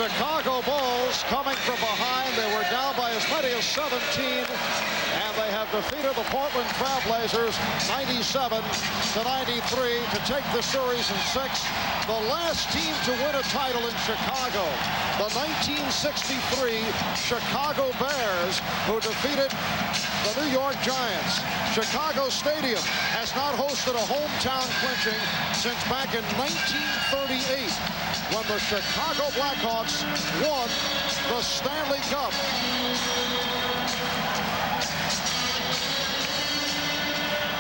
Chicago Bulls coming from behind. They were down by as many as 17, and they have defeated the Portland Trail Blazers 97-93 to take the series in 6. The last team to win a title in Chicago, the 1963 Chicago Bears, who defeated the New York Giants. Chicago Stadium has not hosted a hometown clinching since back in 1938, when the Chicago Blackhawks won the Stanley Cup.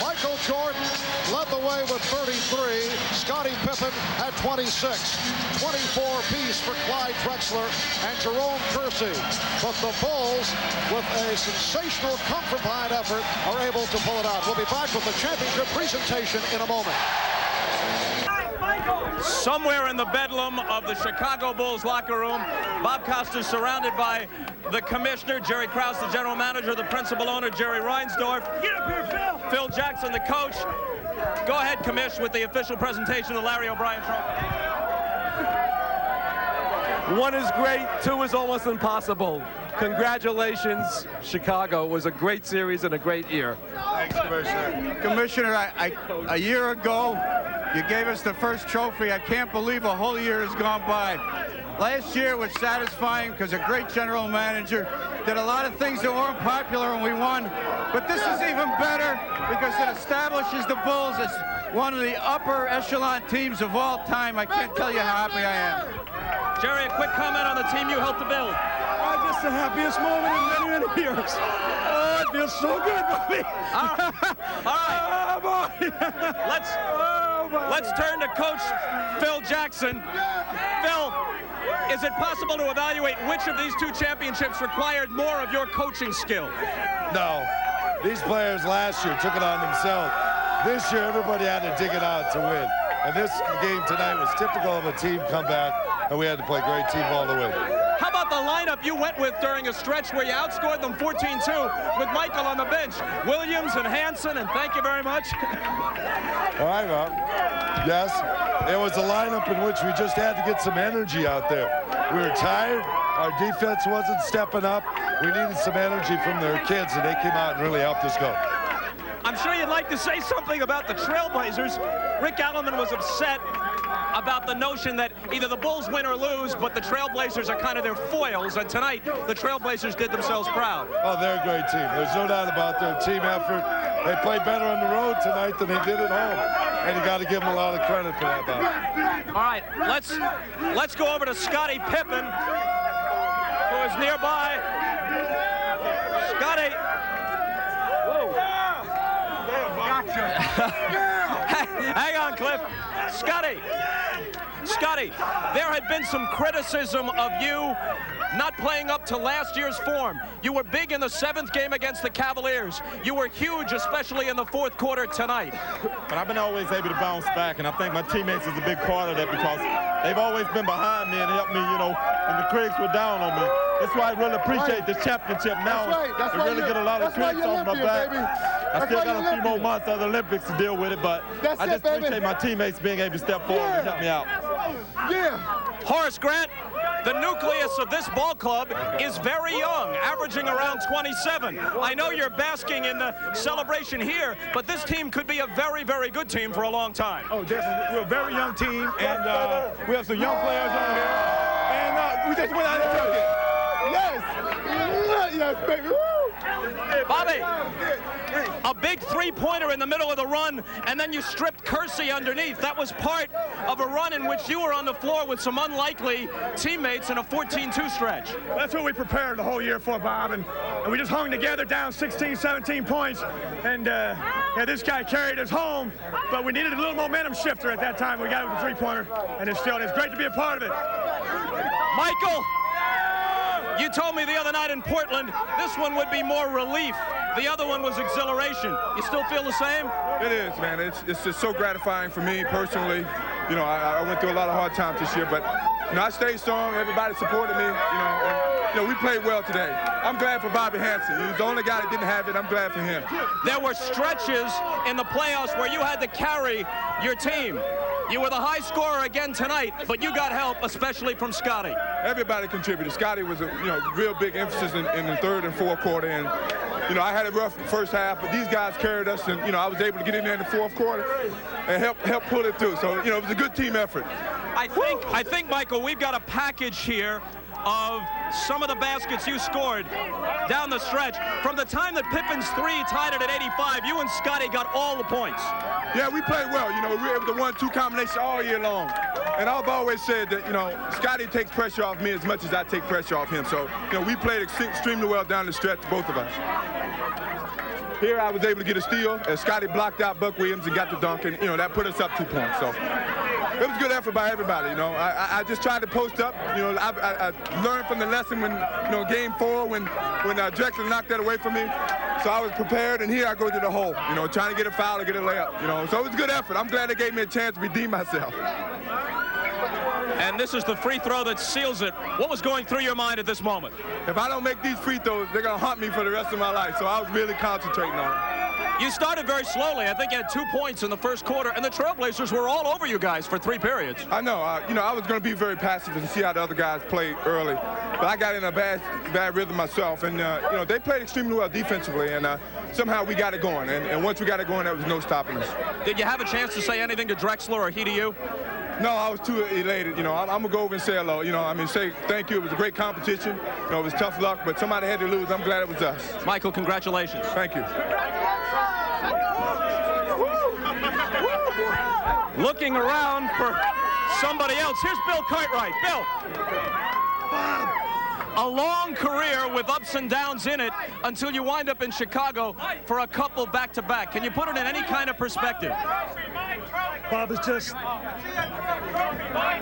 Michael Jordan led the way with 33. Scottie Pippen had 26. 24 apiece for Clyde Drexler and Jerome Kersey. But the Bulls, with a sensational come-from-behind effort, are able to pull it out. We'll be back with the championship presentation in a moment. Somewhere in the bedlam of the Chicago Bulls locker room, Bob Costas surrounded by the commissioner, Jerry Krause, the general manager, the principal owner, Jerry Reinsdorf. Get up here, Phil. Phil Jackson, the coach. Go ahead, commish, with the official presentation of the Larry O'Brien Trophy. 1 is great, 2 is almost impossible. Congratulations, Chicago. It was a great series and a great year. Thanks, Commissioner. Commissioner, a year ago, you gave us the first trophy. I can't believe a whole year has gone by. Last year was satisfying because a great general manager did a lot of things that weren't popular and we won. But this is even better because it establishes the Bulls as one of the upper echelon teams of all time. I can't tell you how happy I am. Jerry, a quick comment on the team you helped to build. Just the happiest moment in many, many years. Oh, it feels so good, buddy. All right. Oh, boy. Let's turn to Coach Phil Jackson. Phil, is it possible to evaluate which of these 2 championships required more of your coaching skill? No. These players last year took it on themselves. This year, everybody had to dig it out to win. And this game tonight was typical of a team comeback, and we had to play great team ball to win. How about the lineup you went with during a stretch where you outscored them 14-2 with Michael on the bench? Williams and Hansen, and thank you very much. All right, Rob. Yes, it was a lineup in which we just had to get some energy out there. We were tired. Our defense wasn't stepping up. We needed some energy from their kids, and they came out and really helped us go. I'm sure you'd like to say something about the Trailblazers. Rick Alleman was upset about the notion that either the Bulls win or lose, but the Trailblazers are kind of their foils, and tonight the Trailblazers did themselves proud. Oh, they're a great team. There's no doubt about their team effort. They played better on the road tonight than they did at home, and you got to give them a lot of credit for that, Bob. All right, let's go over to Scottie Pippen, who is nearby. Scottie. Whoa. Hang on, Cliff. Scottie, there had been some criticism of you not playing up to last year's form. You were big in the 7th game against the Cavaliers. You were huge, especially in the 4th quarter tonight. But I've been always able to bounce back, and I think my teammates is a big part of that because they've always been behind me and helped me, you know, when the critics were down on me. That's why I really appreciate this championship now. That's I really get a lot of critics off my back. I still got a few more months of the Olympics to deal with it, but I just appreciate my teammates being able to step forward and help me out. Yeah. Horace Grant, the nucleus of this ball club is very young, averaging around 27. I know you're basking in the celebration here, but this team could be a very, very good team for a long time. Oh, definitely. We're a very young team, and we have some young players on here. And we just went out and took it. Yes. Yes, baby. Woo. Bobby, a big three-pointer in the middle of the run, and then you stripped Kersey underneath. That was part of a run in which you were on the floor with some unlikely teammates in a 14-2 stretch. That's what we prepared the whole year for, Bob, and we just hung together down 16, 17 points, and yeah, this guy carried us home, but we needed a little momentum shifter at that time. We got it with a three-pointer, and it's great to be a part of it. Michael, you told me the other night in Portland this one would be more relief. The other one was exhilaration. You still feel the same? It is, man. It's just so gratifying for me personally. You know, I went through a lot of hard times this year, but you know, I stayed strong. Everybody supported me. You know, we played well today. I'm glad for Bobby Hansen. He was the only guy that didn't have it. I'm glad for him. There were stretches in the playoffs where you had to carry your team. You were the high scorer again tonight, but you got help, especially from Scottie. everybody contributed. Scotty was a real big emphasis in the third and fourth quarter, and I had a rough first half, but these guys carried us, and I was able to get in there in the fourth quarter and help pull it through. So it was a good team effort. I think, Michael, we've got a package here of some of the baskets you scored down the stretch. From the time that Pippen's three tied it at 85, you and Scotty got all the points. Yeah, we played well. We were able to 1-2 combination all year long. And I've always said that, Scotty takes pressure off me as much as I take pressure off him. So, we played extremely well down the stretch, both of us. Here I was able to get a steal as Scotty blocked out Buck Williams and got the dunk, and, that put us up 2 points. So it was a good effort by everybody, I just tried to post up. I learned from the lesson when, game 4 when Drexler knocked that away from me. So I was prepared, and here I go to the hole, trying to get a foul or get a layup, So it was a good effort. I'm glad they gave me a chance to redeem myself. And this is the free throw that seals it. What was going through your mind at this moment? If I don't make these free throws, they're going to haunt me for the rest of my life. So I was really concentrating on it. You started very slowly. I think you had 2 points in the first quarter, and the Trailblazers were all over you guys for 3 periods. I know. I was going to be very passive and see how the other guys played early. But I got in a bad rhythm myself. And, they played extremely well defensively, and somehow we got it going. And once we got it going, there was no stopping us. Did you have a chance to say anything to Drexler or he to you? No, I was too elated. I'm going to go over and say hello. Say thank you. It was a great competition. It was tough luck, but somebody had to lose. I'm glad it was us. Michael, congratulations. Thank you. Looking around for somebody else. Here's Bill Cartwright. Bill. A long career with ups and downs in it until you wind up in Chicago for a couple back-to-back. Can you put it in any kind of perspective? Bob, it's just,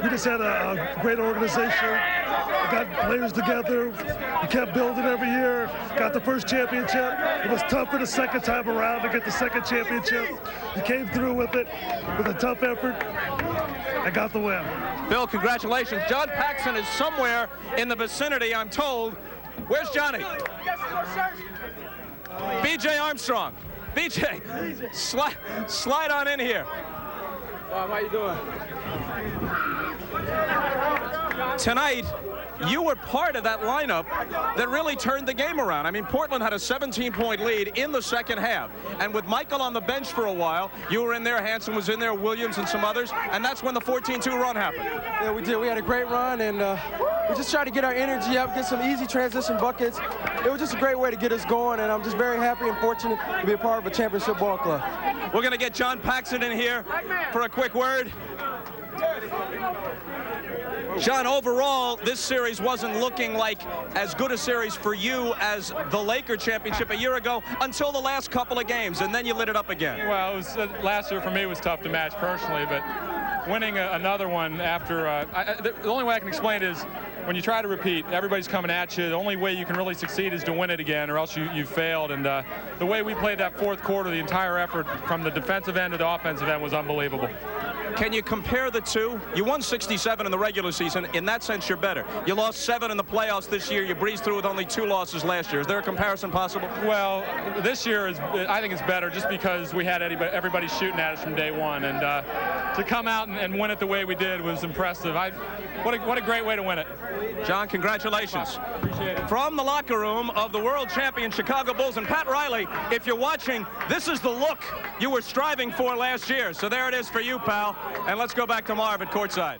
we just had a great organization. We got players together. We kept building every year. Got the first championship. It was tougher the second time around to get the second championship. We came through with it with a tough effort and got the win. Bill, congratulations. John Paxson is somewhere in the vicinity, I'm told. Where's Johnny? B.J. Armstrong. B.J., slide on in here. How you doing? Tonight, you were part of that lineup that really turned the game around. I mean, Portland had a 17-point lead in the second half. And with Michael on the bench for a while, you were in there, Hanson was in there, Williams and some others, and that's when the 14-2 run happened. Yeah, we did. We had a great run, and we just tried to get our energy up, get some easy transition buckets. It was just a great way to get us going, and I'm just very happy and fortunate to be a part of a championship ball club. We're going to get John Paxson in here for a quick word. John, overall, this series wasn't looking like as good a series for you as the Laker championship a year ago until the last couple of games, and then you lit it up again. Well, it was, last year for me was tough to match personally, but winning another one after the only way I can explain it is when you try to repeat, everybody's coming at you. The only way you can really succeed is to win it again, or else you failed. And the way we played that fourth quarter, the entire effort from the defensive end to the offensive end was unbelievable. Can you compare the two? You won 67 in the regular season. In that sense, you're better. You lost 7 in the playoffs this year. You breezed through with only 2 losses last year. Is there a comparison possible? Well, this year I think it's better just because we had everybody shooting at us from day one. And to come out and win it the way we did was impressive. What a great way to win it. John, congratulations. Appreciate it. From the locker room of the world champion Chicago Bulls, and Pat Riley, if you're watching, this is the look you were striving for last year. So there it is for you, pal. And let's go back to Marv at courtside.